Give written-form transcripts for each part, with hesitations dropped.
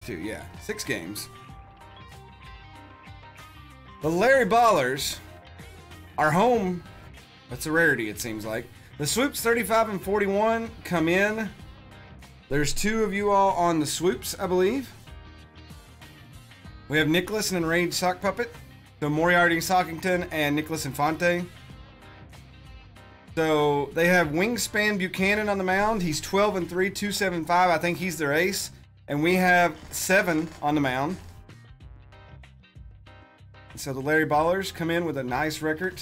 62, yeah. 6 games. The Larry Ballers are home. That's a rarity, it seems like. The Swoops 35 and 41 come in. There's 2 of you all on the Swoops, I believe. We have Nicholas and Enraged Sock Puppet. So Moriarty Sockington and Nicholas Infante. So they have Wingspan Buchanan on the mound. He's 12 and 3, 275. I think he's their ace. And we have 7 on the mound. So the Larry Ballers come in with a nice record.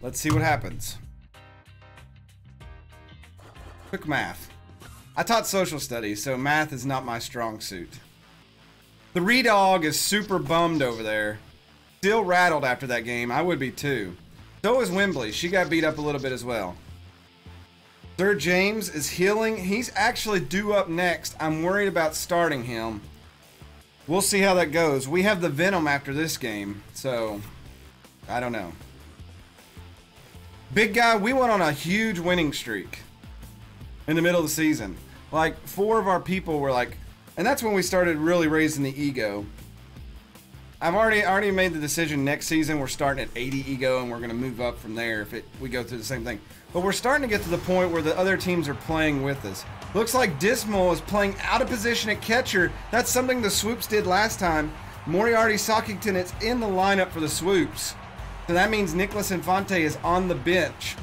Let's see what happens. Quick math. I taught social studies, so math is not my strong suit. The Redog is super bummed over there. Still rattled after that game. I would be too. So is Wembley. She got beat up a little bit as well. Sir James is healing. He's actually due up next. I'm worried about starting him. We'll see how that goes. We have the Venom after this game, so I don't know. Big guy, we went on a huge winning streak in the middle of the season. Like 4 of our people were like, and that's when we started really raising the ego. I've already made the decision next season we're starting at 80 ego and we're going to move up from there if we go through the same thing. But we're starting to get to the point where the other teams are playing with us. Looks like Dismal is playing out of position at catcher. That's something the Swoops did last time. Moriarty Sockington is in the lineup for the Swoops. So that means Nicholas Infante is on the bench.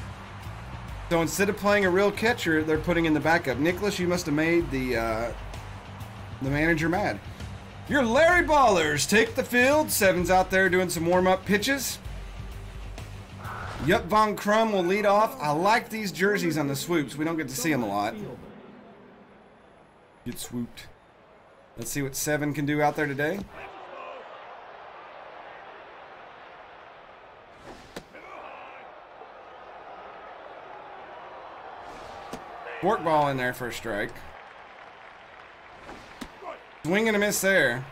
So instead of playing a real catcher, they're putting in the backup. Nicholas, you must have made the manager mad. Your Larry Ballers take the field. 7's out there doing some warm-up pitches. Yup Von Crum will lead off. I like these jerseys on the Swoops. We don't get to see them a lot. Get swooped. Let's see what 7 can do out there today. Forkball in there for a strike. Swing and a miss there.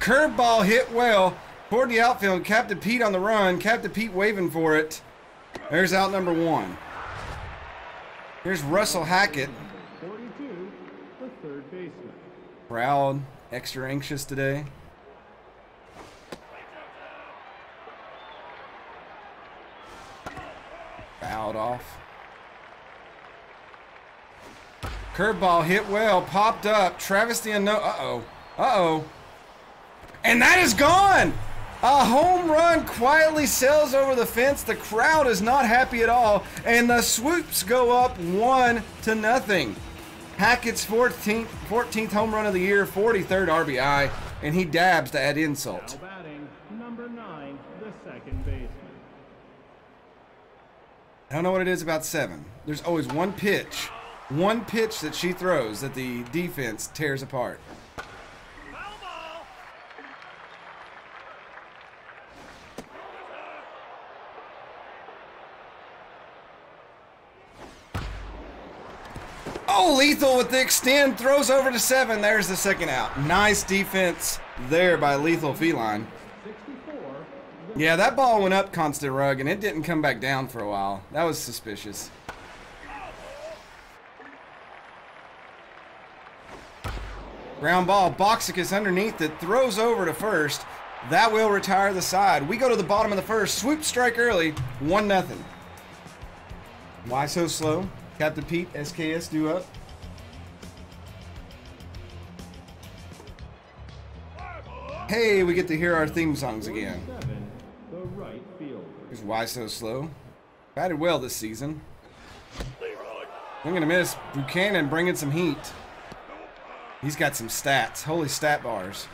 Curveball hit well toward the outfield. Captain Pete on the run. Captain Pete waving for it. There's out number 1. Here's Russell Hackett. 42, the third baseman. Proud, extra anxious today. Fouled off. Curveball hit well, popped up. Travis the unknown. Uh-oh. And that is gone! A home run quietly sails over the fence. The crowd is not happy at all. And the Swoops go up 1-0. Hackett's 14th home run of the year, 43rd RBI, and he dabs to add insult. Now batting, number 9, the second baseman. I don't know what it is about 7. There's always one pitch that she throws that the defense tears apart. Oh, Lethal with the extend, throws over to 7. There's the second out. Nice defense there by Lethal Feline. 64. Yeah, that ball went up Constant Rug, and it didn't come back down for a while. That was suspicious. Ground ball, Boxicus underneath it, throws over to first. That will retire the side. We go to the bottom of the first. Swoop strike early, 1-0. Why so slow? Captain Pete, SKS due up. Hey, we get to hear our theme songs again. 47, the right fielder. Here's Why So Slow. Batted well this season. I'm going to miss. Buchanan bringing some heat. He's got some stats. Holy stat bars.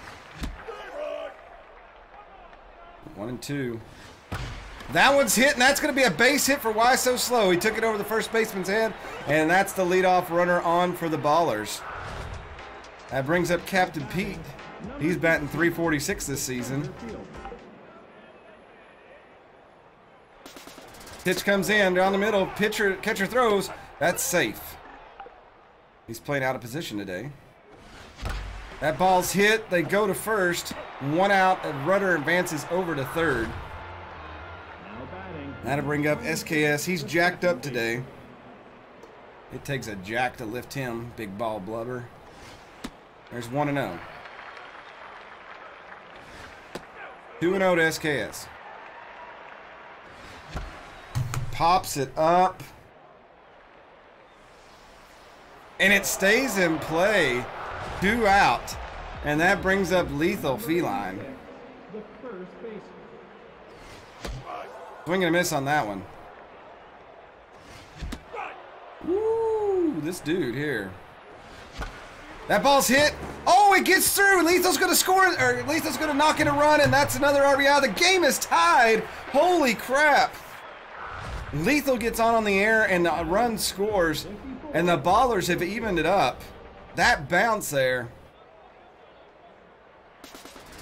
1 and 2. That one's hit, and that's going to be a base hit for Why So Slow. He took it over the first baseman's head, and that's the leadoff runner on for the Ballers. That brings up Captain Pete. He's batting .346 this season. Pitch comes in down the middle. Catcher throws. That's safe. He's playing out of position today. That ball's hit. They go to first. 1 out. And runner advances over to third. That'll bring up SKS. He's jacked up today. It takes a jack to lift him. Big ball blubber. There's 1-0. 2-0 to SKS. Pops it up. And it stays in play. 2 out. And that brings up Lethal Feline. The first baseman. Swing and a miss on that one. Woo, this dude here. That ball's hit. Oh, it gets through. Lethal's going to score, or Lethal's going to knock in a run, and that's another RBI. The game is tied. Holy crap. Lethal gets on the air, and the run scores, and the Ballers have evened it up. That bounce there.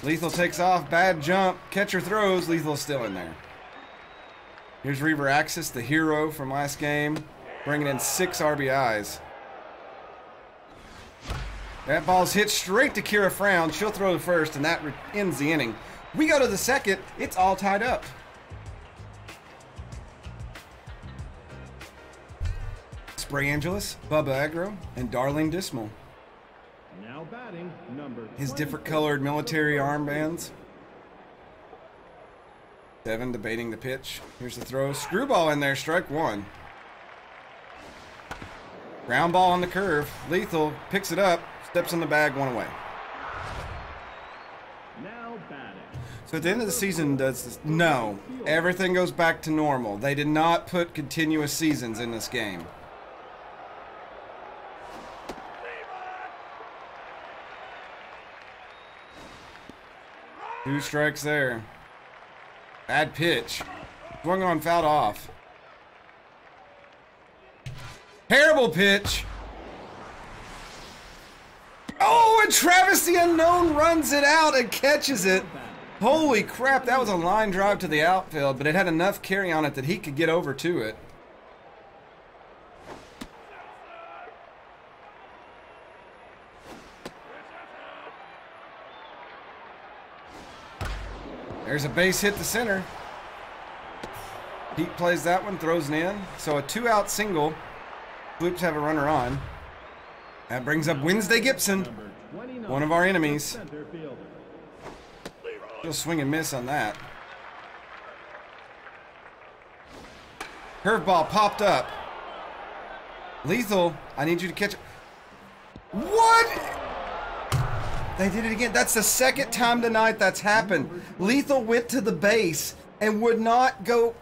Lethal takes off. Bad jump. Catcher throws. Lethal's still in there. Here's Reaver Axis, the hero from last game, bringing in 6 RBIs. That ball's hit straight to Kira Frown. She'll throw the first, and that ends the inning. We go to the second. It's all tied up. Spray Angelus, Bubba Aggro, and Darling Dismal. Now batting, number His 24, different colored military armbands. 7 debating the pitch. Here's the throw. Screwball in there, strike 1. Ground ball on the curve. Lethal picks it up, steps on the bag, 1 away. Now batting. So at the end of the season, does this? No. Everything goes back to normal. They did not put continuous seasons in this game. Two strikes there. Bad pitch. Swung on, fouled off. Terrible pitch. Oh, and Travis the Unknown runs it out and catches it. Holy crap, that was a line drive to the outfield, but it had enough carry on it that he could get over to it. There's a base hit to center. Pete plays that one, throws it in. So a 2-out single. Swoops have a runner on. That brings up Wednesday Gibson, one of our enemies. He'll swing and miss on that. Curveball popped up. Lethal, I need you to catch it. What? They did it again. That's the second time tonight that's happened. Lethal went to the base and would not go.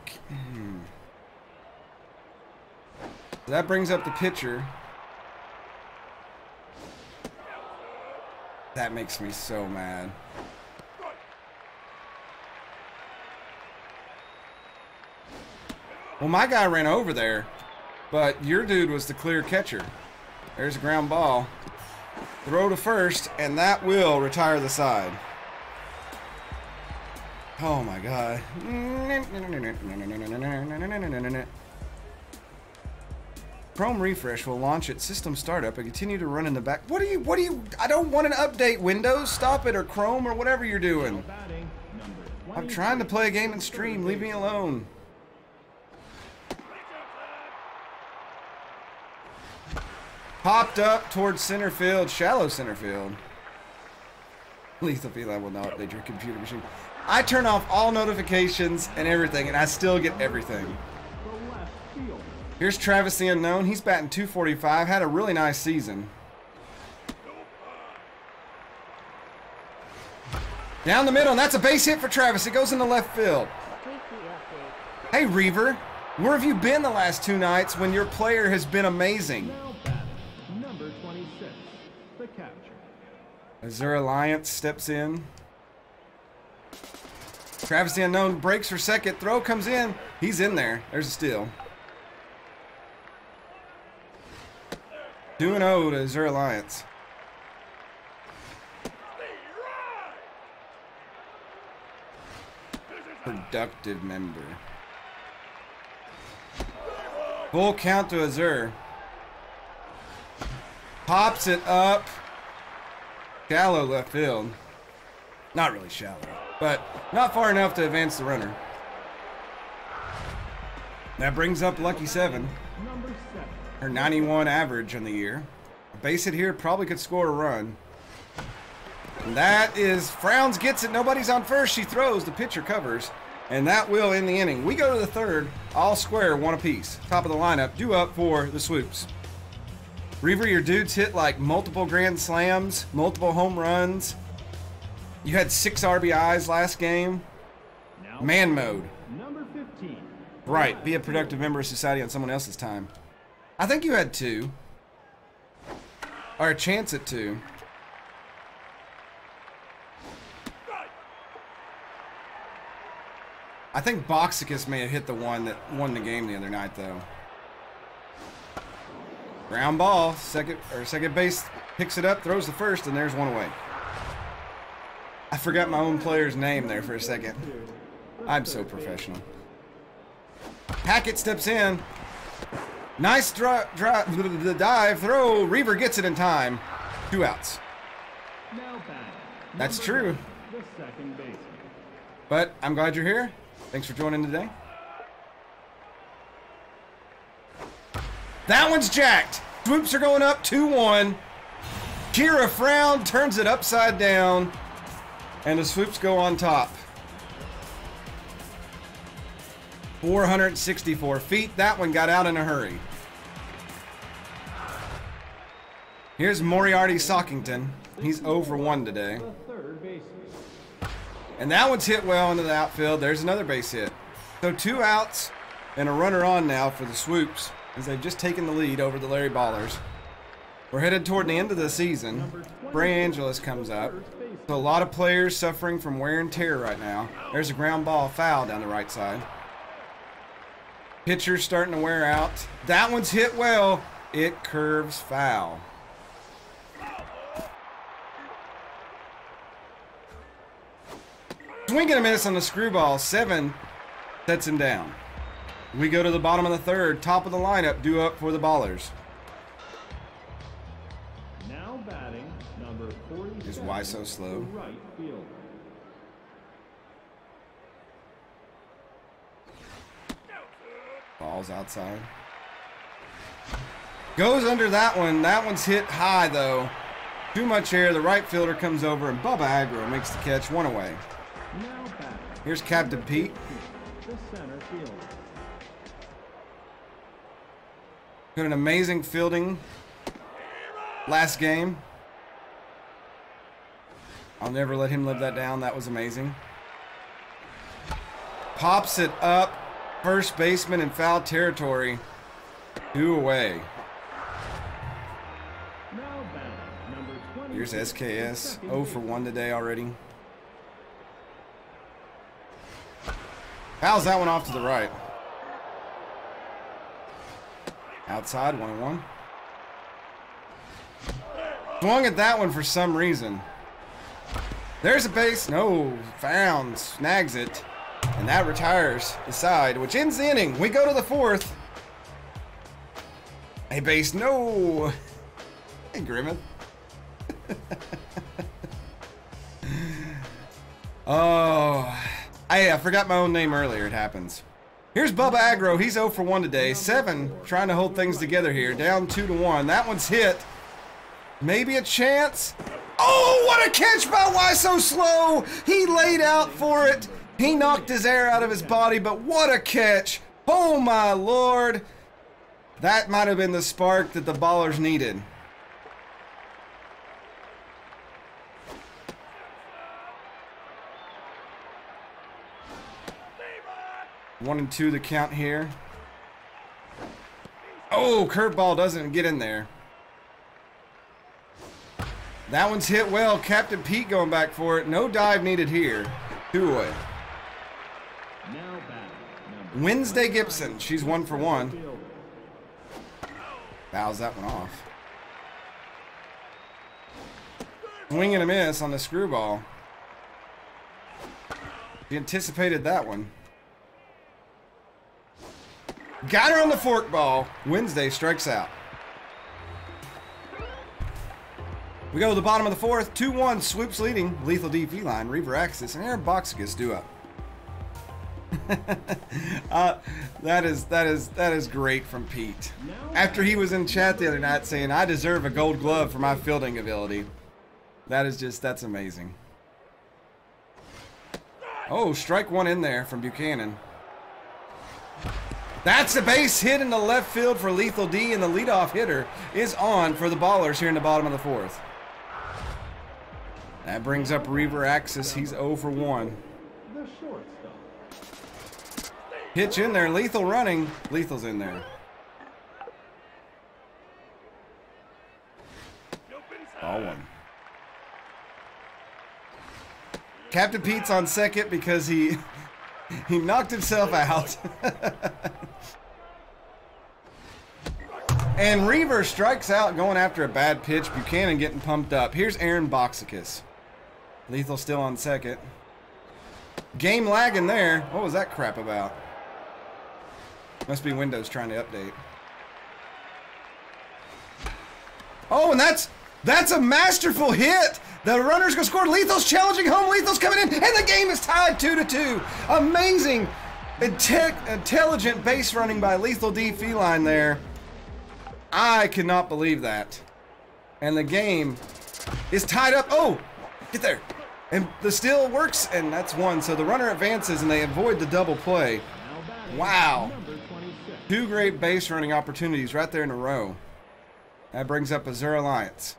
That brings up the pitcher. That makes me so mad. Well, my guy ran over there, but your dude was the clear catcher. There's a ground ball. Throw to first, and that will retire the side. Oh my God. Chrome refresh will launch at system startup and continue to run in the back. What do you, I don't want an update, Windows. Stop it, or Chrome, or whatever you're doing. I'm trying to play a game and stream. Leave me alone. Popped up towards center field, shallow center field. Lethal Feline will not update your computer machine. I turn off all notifications and everything, and I still get everything. Here's Travis the Unknown. He's batting .245. Had a really nice season. Down the middle, and that's a base hit for Travis. It goes into left field. Hey, Reaver. Where have you been the last 2 nights when your player has been amazing? Number 26, the catcher. Azure Alliance steps in. Travis the Unknown breaks for second. Throw comes in. He's in there. There's a steal. 2-0 to Azure Alliance. Productive member. Full count to Azure. Pops it up. Shallow left field. Not really shallow, but not far enough to advance the runner. That brings up Lucky 7. Number 7. Her 91 average on the year. A base hit here probably could score a run. And that is, Frowns gets it. Nobody's on first. She throws. The pitcher covers. And that will end the inning. We go to the third. All square, one apiece. Top of the lineup. Due up for the Swoops. Reaver, your dudes hit like multiple grand slams, multiple home runs. You had 6 RBIs last game. Man mode. Number 15. Right. Be a productive member of society on someone else's time. I think you had 2. Or a chance at 2. I think Boxicus may have hit the one that won the game the other night, though. Ground ball, second base picks it up, throws the first, and there's one away. I forgot my own player's name there for a second. I'm so professional. Hackett steps in. Nice the dive, throw. Reaver gets it in time. 2 outs. That's true. The second baseman. But I'm glad you're here. Thanks for joining today. That one's jacked. Swoops are going up 2-1. Kira Frown turns it upside down. And the Swoops go on top. 464 feet. That one got out in a hurry. Here's Moriarty Sockington. He's 0 for 1 today. The third baseman. And that one's hit well into the outfield. There's another base hit. So 2 outs and a runner on now for the Swoops as they've just taken the lead over the Larry Ballers. We're headed toward the end of the season. Bray Angeles comes up. So a lot of players suffering from wear and tear right now. There's a ground ball foul down the right side. Pitcher's starting to wear out. That one's hit well. It curves foul. Swing and a miss on the screwball. 7 sets him down. We go to the bottom of the third. Top of the lineup, due up for the Ballers. Now batting, number 47. Is why so slow? Right field. Ball's outside. Goes under that one. That one's hit high, though. Too much air. The right fielder comes over, and Bubba Agro makes the catch. 1 away. Now batting. Here's Captain Pete. The center field. Got an amazing fielding last game. I'll never let him live that down. That was amazing. Pops it up. First baseman in foul territory. 2 away. Now batting, number 20. Here's SKS. 0 for 1 today already. Fouls that one off to the right. Outside, 1-1. Swung at that one for some reason. There's a base. No, found. Snags it. And that retires the side, which ends the inning. We go to the 4th. A base. No. Hey, Grimmett. Oh. I forgot my own name earlier. It happens. Here's Bubba Agro. He's 0 for 1 today. 7 trying to hold things together here. Down 2-1. That one's hit. Maybe a chance. Oh, what a catch by Why So Slow. He laid out for it. He knocked his air out of his body, but what a catch. Oh, my Lord. That might have been the spark that the Ballers needed. One and 2 the count here. Oh, curveball doesn't get in there. That one's hit well. Captain Pete going back for it. No dive needed here. 2 away. Now batting, Wednesday Gibson. She's 1 for 1. Fouls that one off. Swing and a miss on the screwball. He anticipated that one. Got her on the forkball. Wednesday strikes out. We go to the bottom of the 4th. 2-1. Swoops leading. Lethal D Feline, Reaver Axis, and Aaron Boxicus due up. That is great from Pete. After he was in chat the other night saying I deserve a gold glove for my fielding ability. That's amazing. Oh, strike one in there from Buchanan. That's a base hit in the left field for Lethal D, and the leadoff hitter is on for the Ballers here in the bottom of the fourth. That brings up Reaver Axis. He's 0 for 1. The shortstop. Pitch in there. Lethal running. Lethal's in there. Ball one. Captain Pete's on second because he knocked himself out. And Reaver strikes out going after a bad pitch. Buchanan getting pumped up. Here's Aaron Boxicus. Lethal still on second. Game lagging there. What was that crap about? Must be Windows trying to update. Oh, and that's a masterful hit. The runner's gonna score. Lethal's challenging home. Lethal's coming in, and the game is tied 2-2. Amazing, intelligent base running by Lethal D Feline there. I cannot believe that. And the game is tied up. Oh, get there. And the steal works, and that's one. So the runner advances, and they avoid the double play. Wow. 2 great base running opportunities right there in a row. That brings up Azure Alliance.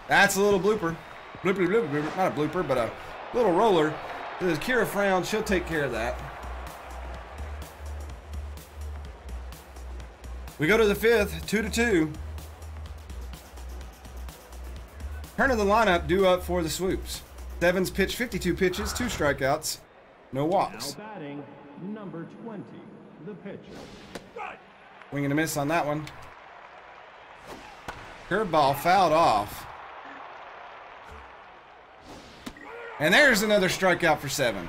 That's a little blooper. Blooper, blooper, blooper. Not a blooper, but a little roller. There's Kira Frown. She'll take care of that. We go to the fifth, 2-2. Turn of the lineup due up for the Swoops. Devins pitched 52 pitches, 2 strikeouts, no walks. Now batting, number 20, the pitcher. Wing and a miss on that one. Curveball fouled off. And there's another strikeout for 7.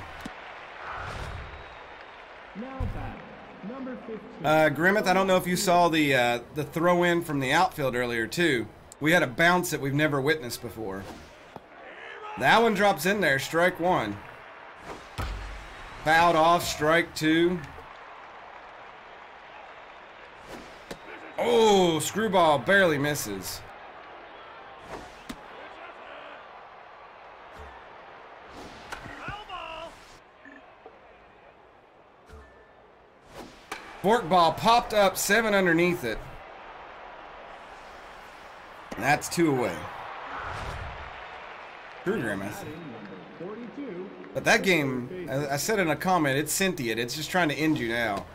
Now batting, number 15. Grimmett, I don't know if you saw the throw in from the outfield earlier too. We had a bounce that we've never witnessed before. That one drops in there, strike 1. Fouled off, strike 2. Oh, screwball barely misses. Forkball popped up, 7 underneath it. And that's 2 away. True Grimmett. But that game, as I said in a comment, it's sentient. It's just trying to end you now.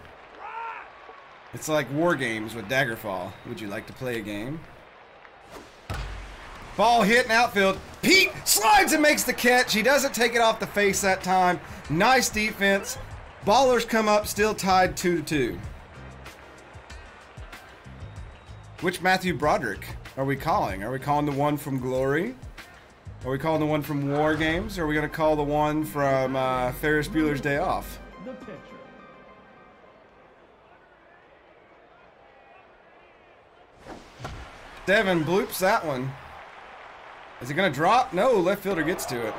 It's like war games with Daggerfall. Would you like to play a game? Ball hit in outfield. Pete slides and makes the catch. He doesn't take it off the face that time. Nice defense. Ballers come up, still tied 2-2. Which Matthew Broderick are we calling? Are we calling the one from Glory? Are we calling the one from War Games? Or are we going to call the one from Ferris Bueller's Day Off? The pitcher. Devin bloops that one. Is it going to drop? No, left fielder gets to it.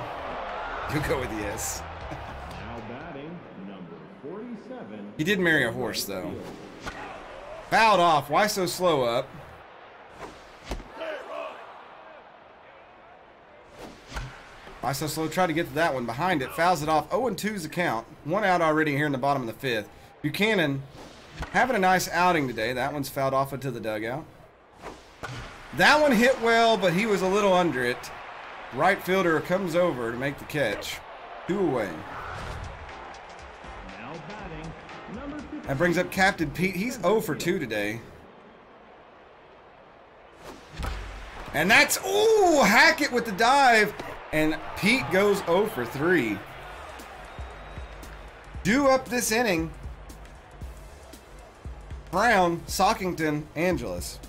You go with yes. Now batting, number 47. He did marry a horse, though. Fouled off. Why so slow up? Why so slow? Tried to get to that one. Behind it. Fouls it off. 0-2's the count. 1 out already here in the bottom of the 5th. Buchanan having a nice outing today. That one's fouled off into the dugout. That one hit well, but he was a little under it. Right fielder comes over to make the catch. 2 away. Now batting, number 15. That brings up Captain Pete. He's 0 for 2 today. And that's, ooh, Hackett with the dive. And Pete goes 0 for 3. Due up this inning. Brown, Sockington, Angeles.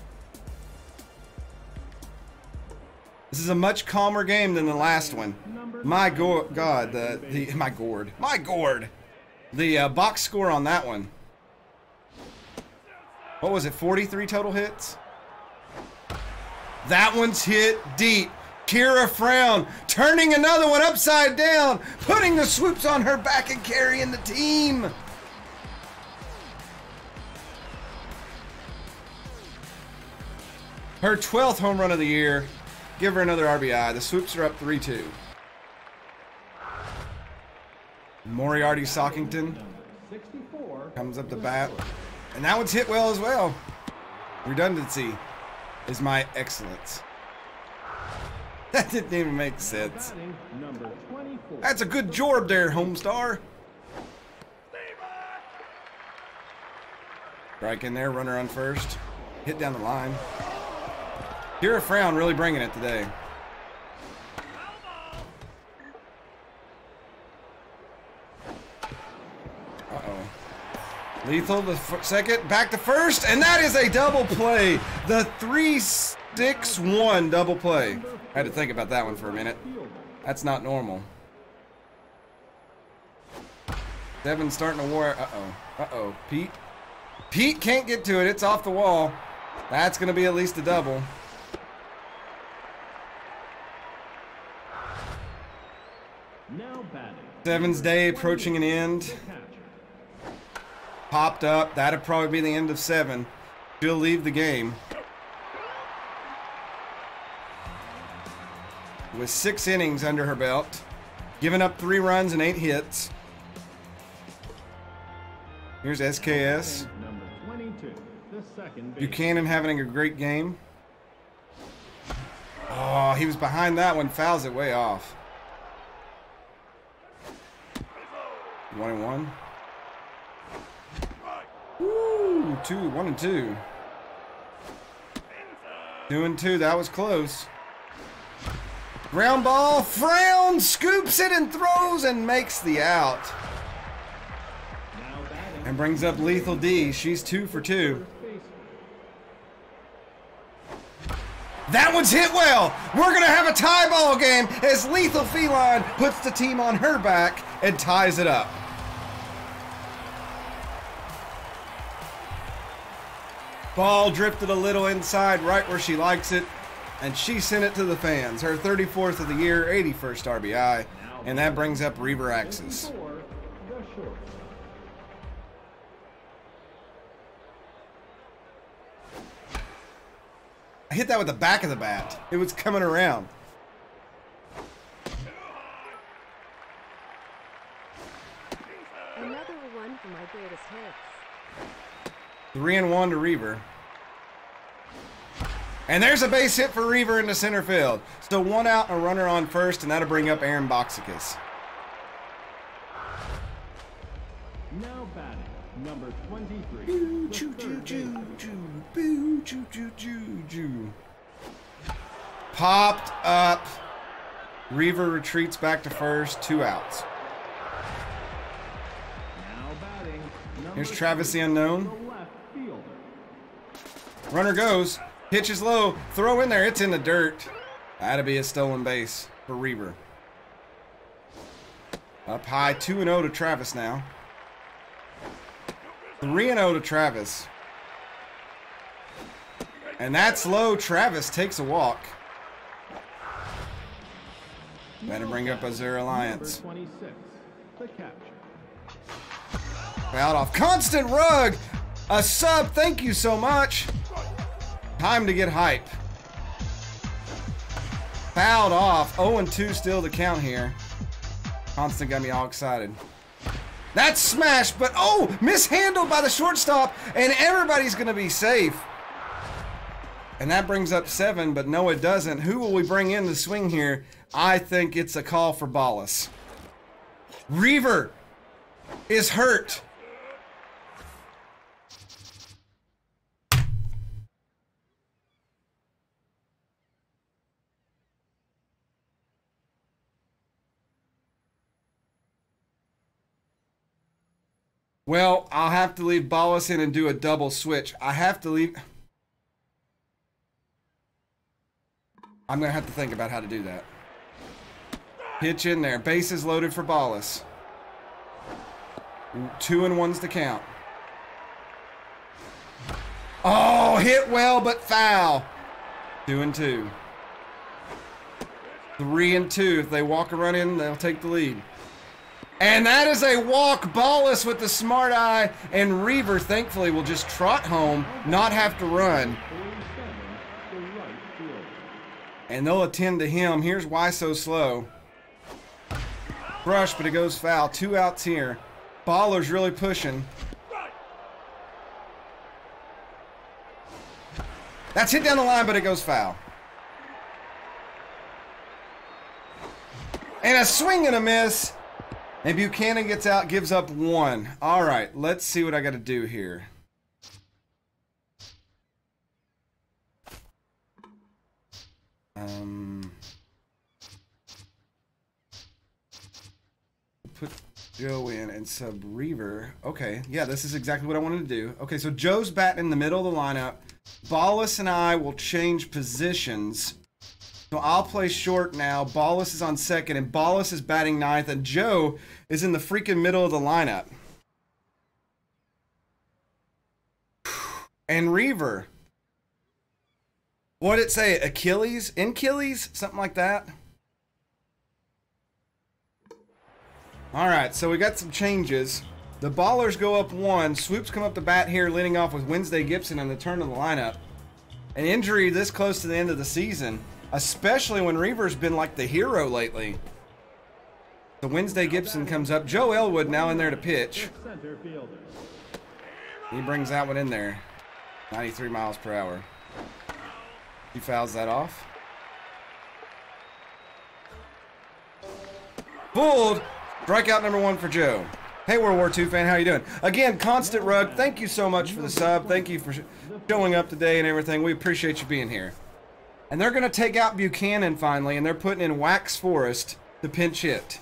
This is a much calmer game than the last one. My God, my gourd. The box score on that one. What was it, 43 total hits? That one's hit deep. Kira Frown turning another one upside down, putting the Swoops on her back and carrying the team. Her 12th home run of the year. give her another RBI. The Swoops are up 3-2. Moriarty Sockington 64. comes up the bat. And that one's hit well as well. Redundancy is my excellence. That didn't even make sense. Batting number 24. That's a good job there, Homestar. Strike in there, runner on first. Hit down the line. Kira Frown really bringing it today. Uh-oh. Lethal, the second, back to first, and that is a double play. The 3-6-1 double play. I had to think about that one for a minute. That's not normal. Devin's starting to war. Uh-oh. Uh-oh. Pete can't get to it. It's off the wall. That's going to be at least a double. Now batting. Seven's day approaching an end. Popped up. That'd probably be the end of 7. She'll leave the game. With 6 innings under her belt. Giving up 3 runs and 8 hits. Here's SKS. Number 22, the second base. Buchanan having a great game. Oh, he was behind that one. Fouls it way off. 1-1. Woo! 1-2. 2-2. That was close. Ground ball. Frown scoops it and throws and makes the out. And brings up Lethal D. She's 2 for 2. That one's hit well. We're going to have a tie ball game as Lethal Feline puts the team on her back and ties it up. Ball drifted a little inside right where she likes it, and she sent it to the fans. Her 34th of the year, 81st RBI, and that brings up Reaver Axis. I hit that with the back of the bat. It was coming around. Another one for my greatest hits. 3-1 to Reaver. And there's a base hit for Reaver into center field. Still 1 out and a runner on first, and that'll bring up Aaron Boxicus. Now batting, number 23. Boo, choo, choo, choo, choo. Boo, choo, choo, choo, choo. Popped up. Reaver retreats back to first. 2 outs. Now batting, Here's Travis the Unknown. the left fielder. Runner goes. Pitch is low. Throw in there. It's in the dirt. That'll be a stolen base for Reaver. Up high. 2-0 to Travis now. 3-0 to Travis. And that's low. Travis takes a walk. Better bring up Azure Alliance. Number 26, the catcher. Fouled off. Constant Rug. A sub. Thank you so much. Time to get hype. Fouled off. 0-2 still to count here. Constant got me all excited. That's smashed, but oh, mishandled by the shortstop, and everybody's going to be safe. And that brings up 7, but no, it doesn't. Who will we bring in to swing here? I think it's a call for Ballas. Reaver is hurt. Well, I'll have to leave Ballas in and do a double switch. I have to leave. I'm going to have to think about how to do that. Pitch in there. Bases loaded for Ballas. 2-1's the count. Oh, hit well, but foul. 2-2. 3-2. If they walk a run in, they'll take the lead. And that is a walk. Ballas with the smart eye, and Reaver thankfully will just trot home, not have to run. 47, the right fielder. And they'll attend to him. Here's Why So Slow. Brush, but it goes foul. 2 outs here. Baller's really pushing. That's hit down the line, but it goes foul. And a swing and a miss. And Buchanan gets out, gives up 1. All right, let's see what I got to do here. Put Joe in and sub Reaver. Okay, yeah, this is exactly what I wanted to do. Okay, so Joe's batting in the middle of the lineup. Ballas and I will change positions. So I'll play short now. Ballas is on second, and Ballas is batting 9th, and Joe is in the freaking middle of the lineup. And Reaver. What did it say? Achilles? Achilles? Something like that? All right, so we got some changes. The Ballers go up 1. Swoops come up to bat here, leading off with Wednesday Gibson in the turn of the lineup. An injury this close to the end of the season, especially when Reaver's been like the hero lately. So Wednesday Gibson comes up. Joe Elwood now in there to pitch. He brings that one in there. 93 miles per hour. He fouls that off. Pulled. Strikeout number 1 for Joe. Hey, World War II fan, how you doing? Again, Constant Rug, thank you so much for the sub. Thank you for showing up today and everything. We appreciate you being here. And they're going to take out Buchanan finally, and they're putting in Wax Forest to pinch hit.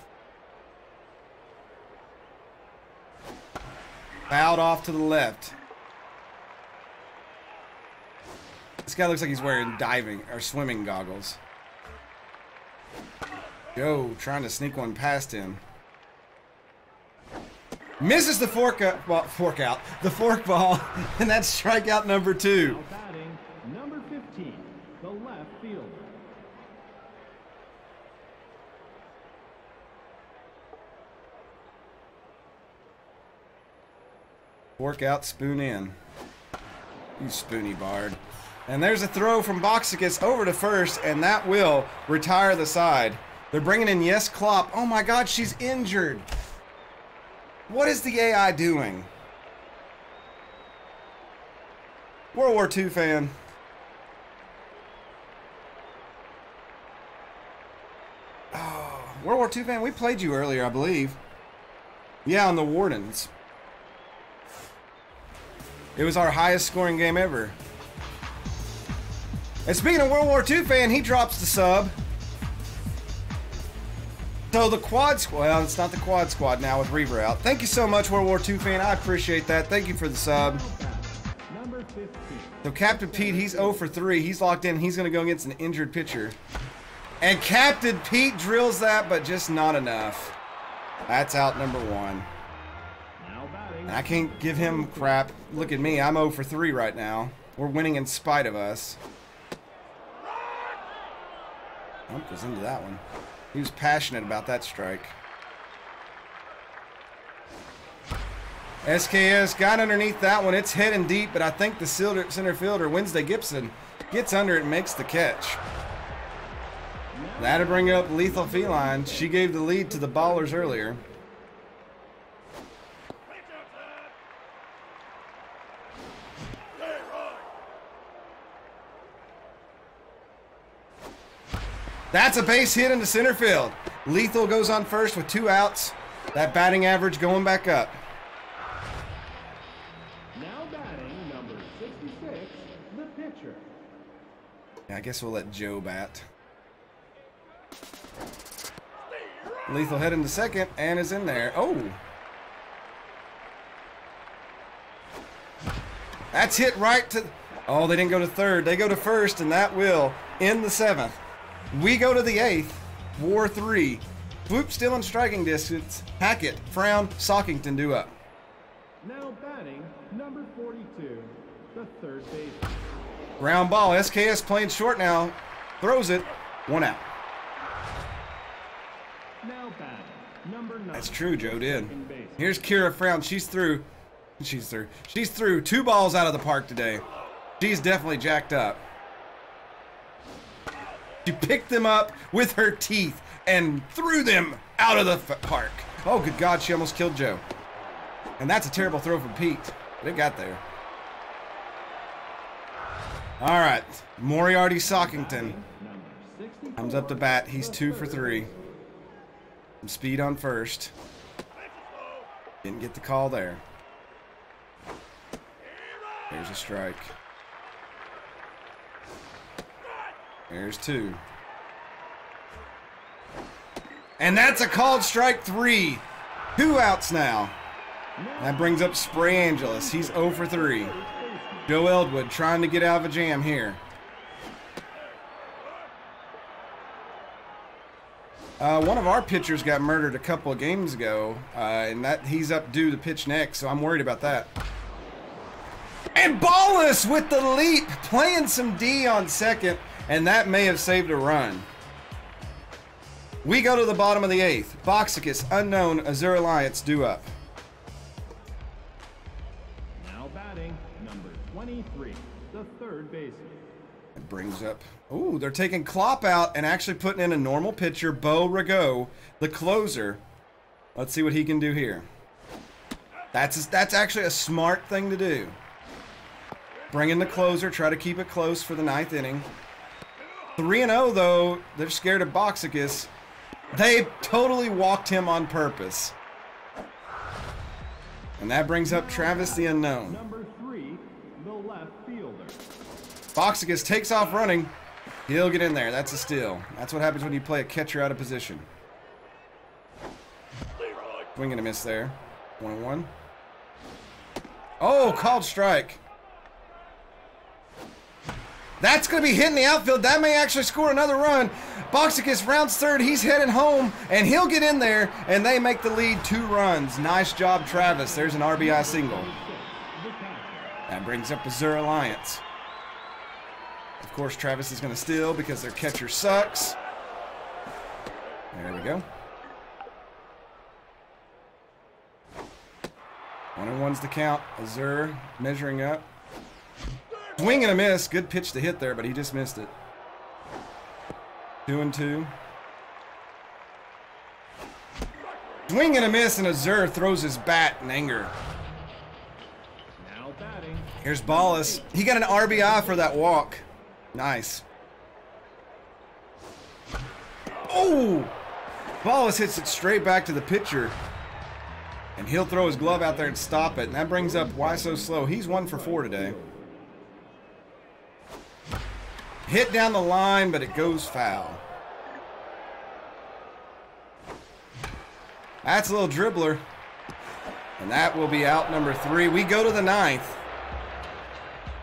Fouled off to the left. This guy looks like he's wearing diving or swimming goggles. Joe trying to sneak one past him. Misses the fork ball, and that's strikeout number 2. Now batting, number 15, the left fielder. Fork out, spoon in. You spoony bard. And there's a throw from Boxicus over to first, and that will retire the side. They're bringing in Yes Klopp. Oh my God, she's injured. What is the AI doing? World War II fan. Oh, World War II fan, we played you earlier, I believe. Yeah, on the Wardens. It was our highest scoring game ever. And speaking of World War II fan, he drops the sub. So the quad squad, well, it's not the quad squad now with Reaver out. Thank you so much, World War II fan. I appreciate that. Thank you for the sub. Number 15. So Captain Pete, he's 0 for 3. He's locked in. He's going to go against an injured pitcher. And Captain Pete drills that, but just not enough. That's out number 1. Now batting. I can't give him crap. Look at me. I'm 0 for 3 right now. We're winning in spite of us. Hump was into that one. He was passionate about that strike. SKS got underneath that one. It's heading deep, but I think the center fielder, Wednesday Gibson, gets under it and makes the catch. That'll bring up Lethal Feline. She gave the lead to the Ballers earlier. That's a base hit into center field. Lethal goes on first with 2 outs. That batting average going back up. Now batting, number 66, the pitcher. Yeah, I guess we'll let Joe bat. Lethal head into second and is in there. Oh. That's hit right to... Oh, they didn't go to third. They go to first, and that will end the 7th. We go to the 8th. War 3. Swoop still in striking distance. Hackett, Frown, Sockington do up. Now batting, number 42, the third baseman. Ground ball. SKS playing short now. Throws it. 1 out. Now batting, number 9. That's true, Joe did. second baseman. Here's Kira Frown. She's through. She's through 2 balls out of the park today. She's definitely jacked up. She picked them up with her teeth and threw them out of the park. Oh, good God, she almost killed Joe. And that's a terrible throw from Pete, but it got there. All right, Moriarty Sockington comes up to bat. He's 2 for 3. Some speed on first. Didn't get the call there. There's a strike. There's 2. And that's a called strike 3. 2 outs now. That brings up Spray Angeles. He's 0 for 3. Joe Eldwood trying to get out of a jam here. One of our pitchers got murdered a couple of games ago, and that he's up due to pitch next, so I'm worried about that. And Ballas with the leap, playing some D on second, and that may have saved a run. We go to the bottom of the 8th. Boxicus, unknown, Azure Alliance due up. Now batting, number 23, the third baseman. It brings up. Ooh, they're taking Klopp out and actually putting in a normal pitcher, Bo Rago, the closer. Let's see what he can do here. That's actually a smart thing to do. Bring in the closer, try to keep it close for the 9th inning. 3-0 though, they're scared of Boxicus. They totally walked him on purpose. And that brings up Travis the Unknown. Number 3, the left fielder. Boxicus takes off running. He'll get in there. That's a steal. That's what happens when you play a catcher out of position. Swing and a miss there. 1-1. Oh, called strike. That's going to be hitting the outfield. That may actually score another run. Boxicus rounds third. He's heading home, and he'll get in there, and they make the lead 2 runs. Nice job, Travis. There's an RBI single. That brings up Azure Alliance. Of course, Travis is going to steal because their catcher sucks. There we go. 1-1's the count. Azure measuring up. Swing and a miss. Good pitch to hit there, but he just missed it. 2-2. Swing and a miss, and Azure throws his bat in anger. Now batting. Here's Ballas. He got an RBI for that walk. Nice. Oh! Ballas hits it straight back to the pitcher. And he'll throw his glove out there and stop it. And that brings up Why So Slow. He's 1 for 4 today. Hit down the line, but it goes foul. That's a little dribbler. And that will be out number 3. We go to the 9th.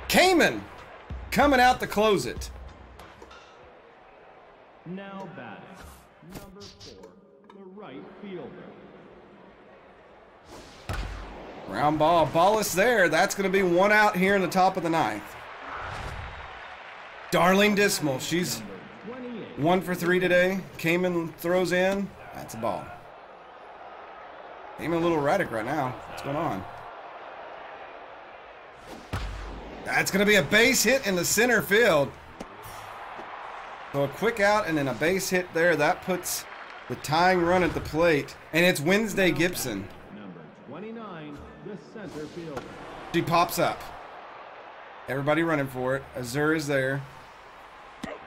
Kamen coming out to close it. Now batting, number 4, the right fielder. Round ball. Ballas there. That's going to be 1 out here in the top of the 9th. Darlene Dismal. She's 1 for 3 today. Kamen throws in. That's a ball. Kamen a little erratic right now. What's going on? That's going to be a base hit in the center field. So a quick out and then a base hit there. That puts the tying run at the plate. And it's Wednesday Gibson. Number 29, the center fielder. She pops up. Everybody running for it. Azure is there.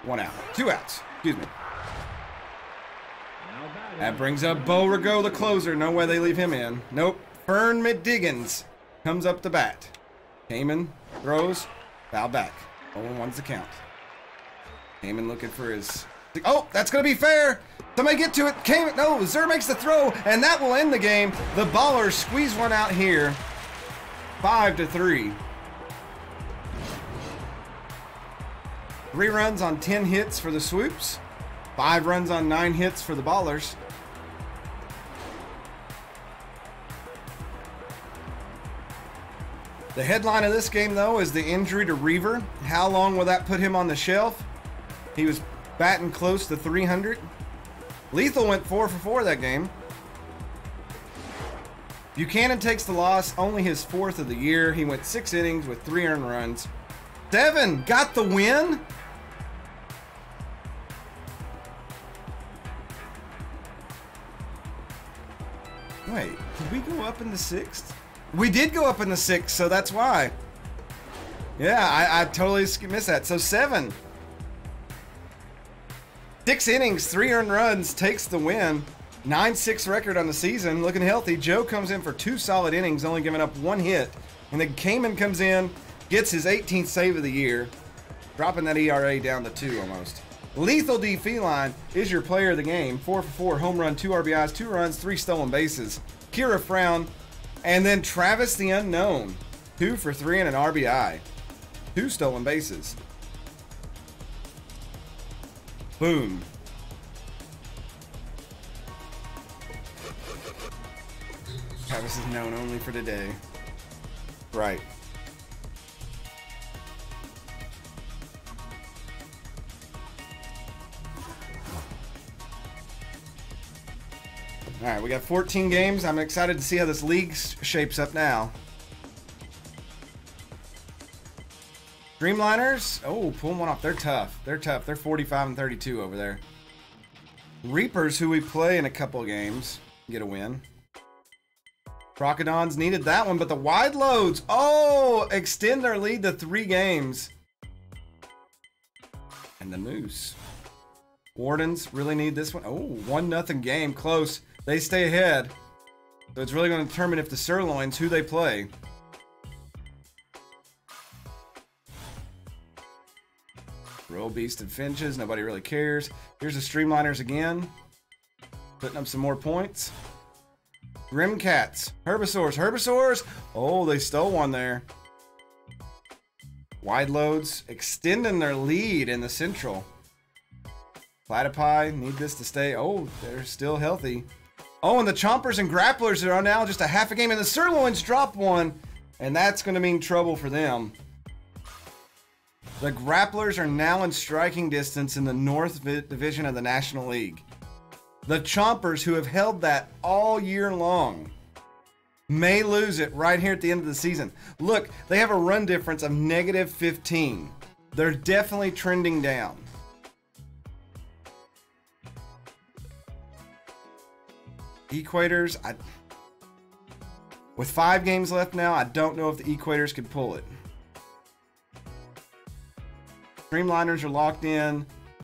1 out. 2 outs. Excuse me. Now batting, That brings up Bo Rago, the closer. No way they leave him in. Nope. Fern McDiggins comes up to bat. Kamen throws. Foul back. 0-1's the count. Kamen looking for his... Oh, that's going to be fair. Somebody get to it. Kamen... No, Azure makes the throw, and that will end the game. The Ballers squeeze one out here. 5-3. 3 runs on 10 hits for the Swoops. 5 runs on 9 hits for the Ballers. The headline of this game, though, is the injury to Reaver. How long will that put him on the shelf? He was batting close to 300. Lethal went 4 for 4 that game. Buchanan takes the loss, only his 4th of the year. He went 6 innings with 3 earned runs. Devin got the win. Wait, did we go up in the 6th? We did go up in the 6th, so that's why. Yeah, I totally missed that. So 7. 6 innings, 3 earned runs, takes the win. 9-6 record on the season, looking healthy. Joe comes in for 2 solid innings, only giving up 1 hit. And then Kamen comes in, gets his 18th save of the year, dropping that ERA down to 2 almost. Lethal D Feline is your player of the game. 4 for 4, home run, 2 RBIs, 2 runs, 3 stolen bases. Kira Frown, and then Travis the Unknown, 2 for 3 and an RBI. 2 stolen bases. Boom. Travis is known only for today. Right. All right, we got 14 games. I'm excited to see how this league shapes up now. Streamliners. Oh, pulling one off. They're tough. They're tough. They're 45 and 32 over there. Reapers, who we play in a couple of games, get a win. Crocodons needed that one, but the wide loads, oh, extend their lead to 3 games. And the Moose. Wardens really need this one. Oh, 1-0 game, close. They stay ahead. So it's really going to determine if the Sirloins, who they play. Roll Beast and Finches, nobody really cares. Here's the Streamliners again. Putting up some more points. Grimcats, Herbisaurs. Oh, they stole one there. Wide loads, extending their lead in the Central. Platypi need this to stay. Oh, they're still healthy. Oh, and the Chompers and Grapplers are now just a half a game, and the Sirloins drop one, and that's going to mean trouble for them. The Grapplers are now in striking distance in the North Division of the National League. The Chompers, who have held that all year long, may lose it right here at the end of the season. Look, they have a run difference of -15. They're definitely trending down. Equators, with 5 games left now, I don't know if the Equators could pull it. Streamliners are locked in.